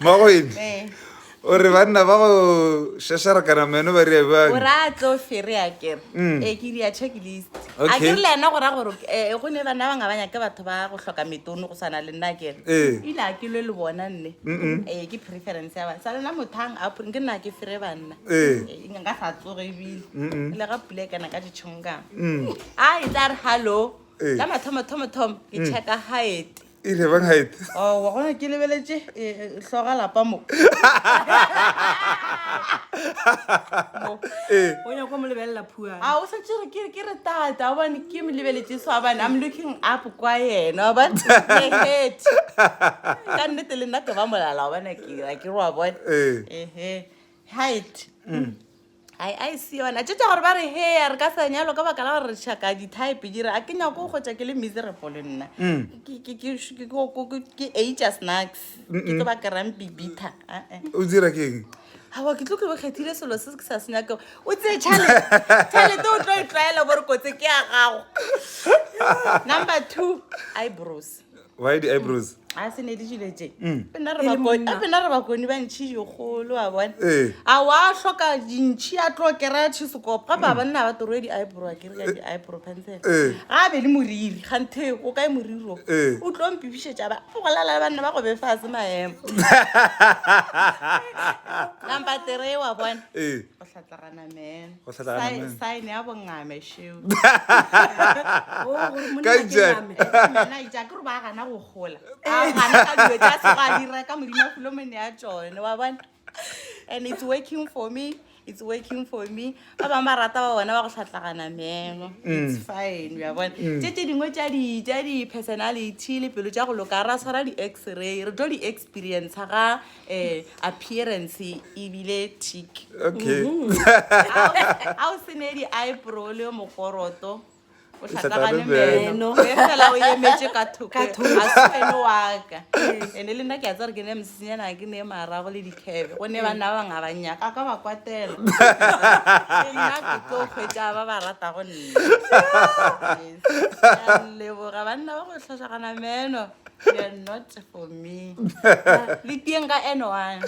Magoine. O re banna ba go shasharakana meno ba re ba. O ra tlo fere ya kere. Ke dia checklist. A Okay. ke le ena go ra gore go ne bana ba ngabanya ke batho ba go hloka metono go sana le nna kere. Ile a ke le bona nne. Ke preference ya ba. Sa lena mothang a ke nna ke fere banna. Nka sa tsoge bile. Le ga pule kana ka ditshonga. A itare hello. La mathomo ke checka height. Ile bang height. Oh, wa gona ke lebeletse hloga lapa mo. O nya go mo lebella phua. Ah, o sa tsere ke re tata ba ne ke mo lebeletse so ba I'm looking up kwa yena ba head. Ka nnete le nna ke ba molala ba na ke wa bona. Height. I see ona tšetša gore ba re he a re ka senyalo ka baka la gore tšhaka di-type dire a ke nyako go gotša ke le miserable nna ke aja snacks ke tlo ba kerang bibita O dira ke eng? awa ke tlo ke bekgethile selo se ke sa senyaka o tsee tšhalete o tlo e tlwaela bore kotse ke ya gago. Number 2 eyebrows. Why the eyebrows? A se ne di tšile tše pena re bakoni ba ntšhi dikgolo wa bona a wa hloka dintšhi a tlo kera tšhisekopo ga ba banna ba toroe di-eyebrow a kere ka di-eyebrow pencil ga be le moriri ganthe o kae moriri o tlo mpipišetša ba o golala le banna ba go befase maemo. Number 3 wa bona go hlatlagana meno sign ya bongame sheo Ka jang? mena itša ke re ba gana go gola gana ka dilo tša se ga dira ka modimo filomene ya tšone wa bona and it's working for me ba bangwe ba rata ba bona ba go hlatlagana meno it's fine ya bona tše dingwe tša di-personality le pelo tša go loka ra tshwara di-x-ray re tlo di-experience ga appearance ebile tick Okay. a o sene di-eyebrow le mokoroto o hlatlagane meno e fela o emetše ka thoko a sefene wa ka ene le nna ke a tsare ke ne mosinyana ke ne marago le dikebe go ne bana ba banga ba nyaka ka ba kwatela nna ke tlo kgwetša ba ba rata go nna leboga banna ba go hlatlagana meno they are not for me le tieng ka N1